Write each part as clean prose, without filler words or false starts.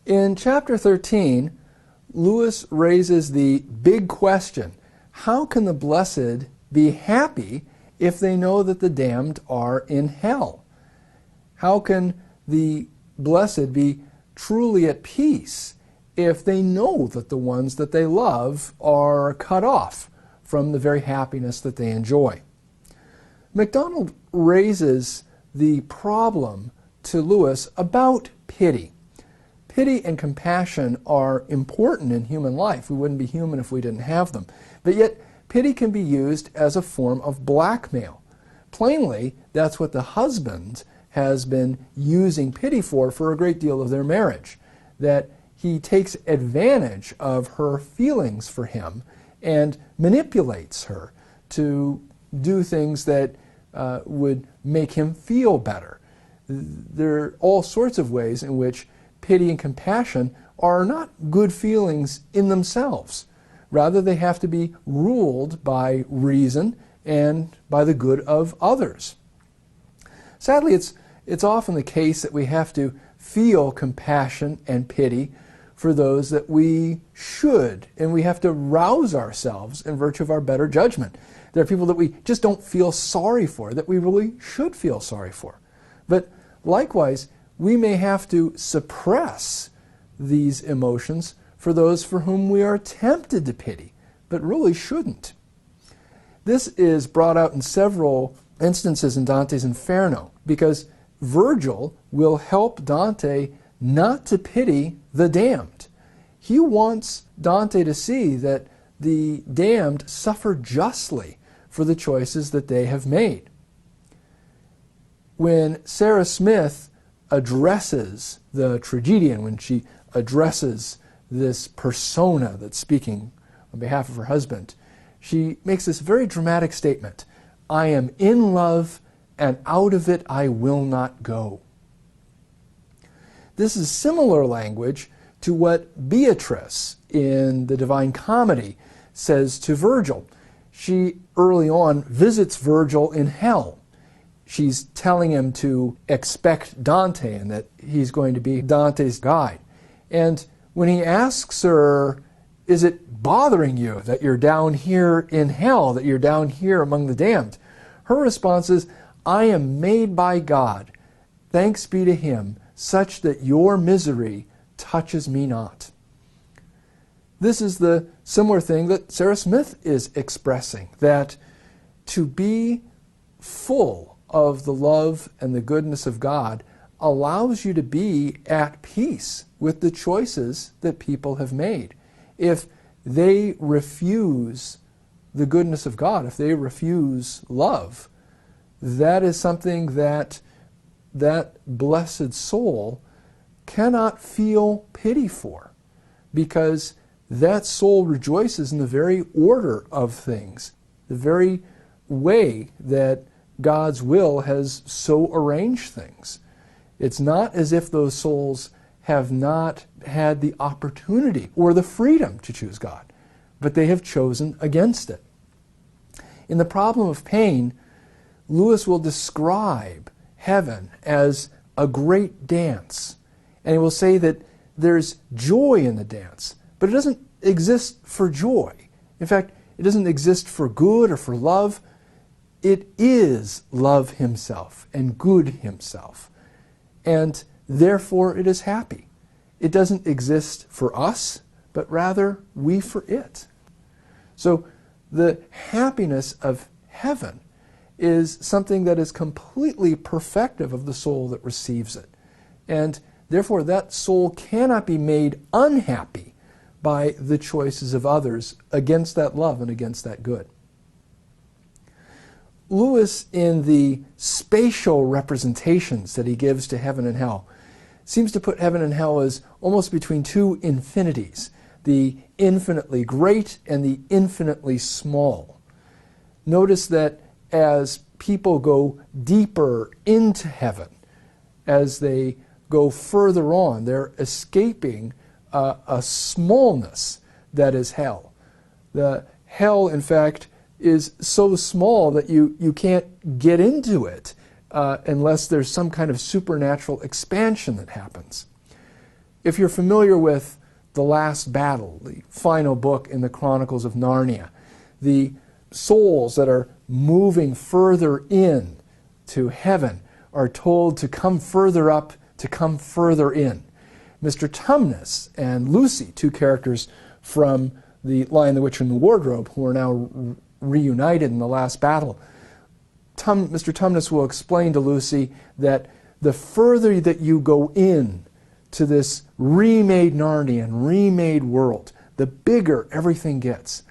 In chapter 13, Lewis raises the big question: how can the blessed be happy if they know that the damned are in hell? How can the blessed be truly at peace if they know that the ones that they love are cut off from the very happiness that they enjoy? MacDonald raises the problem to Lewis about pity. Pity and compassion are important in human life. We wouldn't be human if we didn't have them. But yet, pity can be used as a form of blackmail. Plainly, that's what the husband has been using pity for a great deal of their marriage. That he takes advantage of her feelings for him and manipulates her to do things that would make him feel better. There are all sorts of ways in which pity and compassion are not good feelings in themselves. Rather, they have to be ruled by reason and by the good of others. Sadly, it's often the case that we have to feel compassion and pity for those that we should, and we have to rouse ourselves in virtue of our better judgment. There are people that we just don't feel sorry for, that we really should feel sorry for. But likewise, we may have to suppress these emotions for those for whom we are tempted to pity, but really shouldn't. This is brought out in several instances in Dante's Inferno, because Virgil will help Dante not to pity the damned. He wants Dante to see that the damned suffer justly for the choices that they have made. When Sarah Smith addresses the tragedian, when she addresses this persona that's speaking on behalf of her husband, she makes this very dramatic statement: "I am in love, and out of it I will not go." This is similar language to what Beatrice in the Divine Comedy says to Virgil. She early on visits Virgil in hell. She's telling him to expect Dante and that he's going to be Dante's guide. And when he asks her, "Is it bothering you that you're down here in hell, that you're down here among the damned?" her response is, "I am made by God, thanks be to Him, such that your misery touches me not." This is the similar thing that Sarah Smith is expressing, that to be full of the love and the goodness of God allows you to be at peace with the choices that people have made. If they refuse the goodness of God, if they refuse love, that is something that blessed soul cannot feel pity for, because that soul rejoices in the very order of things, the very way that God's will has so arranged things. It's not as if those souls have not had the opportunity or the freedom to choose God, but they have chosen against it. In The Problem of Pain, Lewis will describe heaven as a great dance, and he will say that there's joy in the dance, but it doesn't exist for joy. In fact, it doesn't exist for good or for love. It is love himself and good himself, and therefore it is happy. It doesn't exist for us, but rather we for it. So the happiness of heaven is something that is completely perfective of the soul that receives it, and therefore that soul cannot be made unhappy by the choices of others against that love and against that good. Lewis, in the spatial representations that he gives to heaven and hell, seems to put heaven and hell as almost between two infinities, the infinitely great and the infinitely small. Notice that as people go deeper into heaven, as they go further on, they're escaping a smallness that is hell. The hell, in fact, is so small that you can't get into it unless there's some kind of supernatural expansion that happens. If you're familiar with The Last Battle, the final book in the Chronicles of Narnia, the souls that are moving further in to heaven are told to come further up, to come further in. Mr. Tumnus and Lucy, two characters from The Lion, the Witch, and the Wardrobe, who are now reunited in The Last Battle, Mr. Tumnus will explain to Lucy that the further that you go in to this remade Narnia and remade world, the bigger everything gets.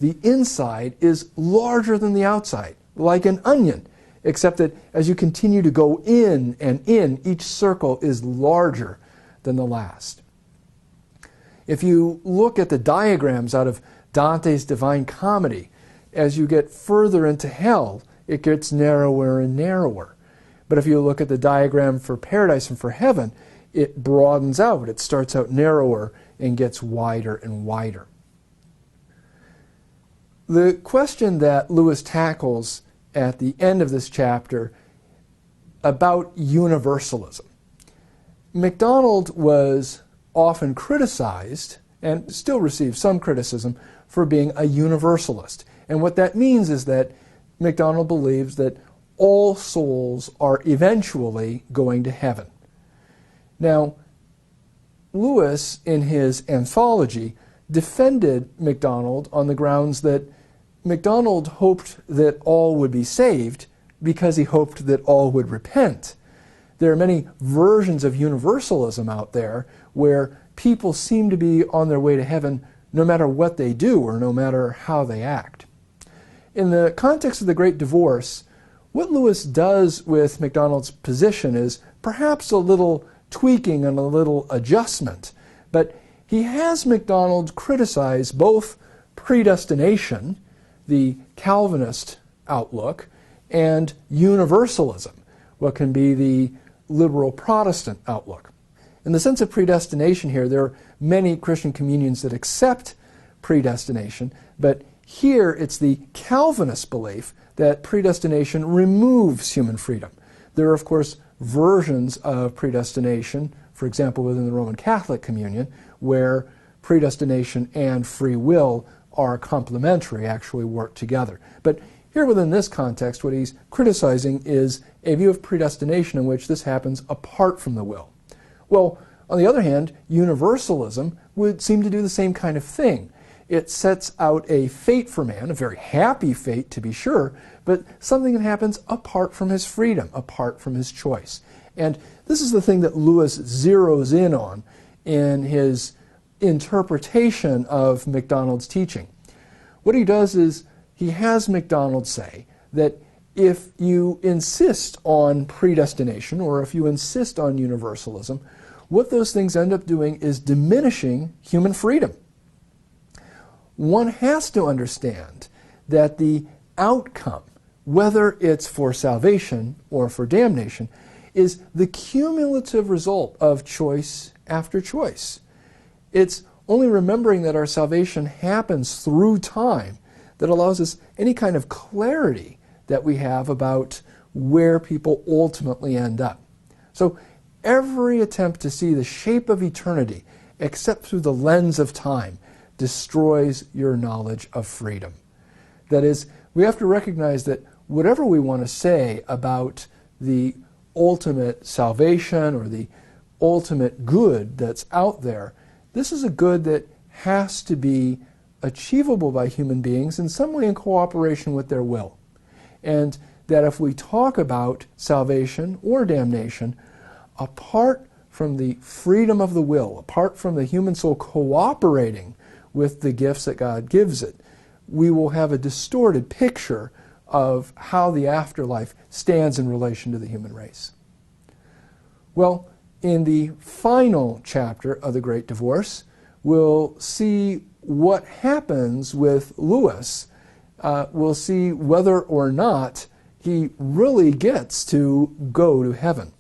The inside is larger than the outside, like an onion, except that as you continue to go in and in, each circle is larger than the last. If you look at the diagrams out of Dante's Divine Comedy, as you get further into hell, it gets narrower and narrower. But if you look at the diagram for paradise and for heaven, it broadens out. It starts out narrower and gets wider and wider. The question that Lewis tackles at the end of this chapter about universalism. MacDonald was often criticized, and still receives some criticism, for being a universalist. And what that means is that MacDonald believes that all souls are eventually going to heaven. Now, Lewis, in his anthology, defended MacDonald on the grounds that MacDonald hoped that all would be saved because he hoped that all would repent. There are many versions of universalism out there where people seem to be on their way to heaven no matter what they do or no matter how they act. In the context of the Great Divorce, what Lewis does with MacDonald's position is perhaps a little tweaking and a little adjustment, but he has MacDonald criticize both predestination, the Calvinist outlook, and universalism, what can be the liberal Protestant outlook. In the sense of predestination here, there are many Christian communions that accept predestination, but here it's the Calvinist belief that predestination removes human freedom. There are, of course, versions of predestination, for example, within the Roman Catholic communion, where predestination and free will are complementary, actually work together. But here within this context, what he's criticizing is a view of predestination in which this happens apart from the will. Well, on the other hand, universalism would seem to do the same kind of thing. It sets out a fate for man, a very happy fate to be sure, but something that happens apart from his freedom, apart from his choice. And this is the thing that Lewis zeroes in on in his interpretation of MacDonald's teaching. What he does is he has MacDonald say that if you insist on predestination or if you insist on universalism, what those things end up doing is diminishing human freedom. One has to understand that the outcome, whether it's for salvation or for damnation, is the cumulative result of choice after choice. It's only remembering that our salvation happens through time that allows us any kind of clarity that we have about where people ultimately end up. So every attempt to see the shape of eternity except through the lens of time destroys your knowledge of freedom. That is, we have to recognize that whatever we want to say about the ultimate salvation or the ultimate good that's out there, this is a good that has to be achievable by human beings in some way in cooperation with their will. And that if we talk about salvation or damnation, apart from the freedom of the will, apart from the human soul cooperating with the gifts that God gives it, we will have a distorted picture of how the afterlife stands in relation to the human race. Well, in the final chapter of The Great Divorce, we'll see what happens with Lewis. We'll see whether or not he really gets to go to heaven.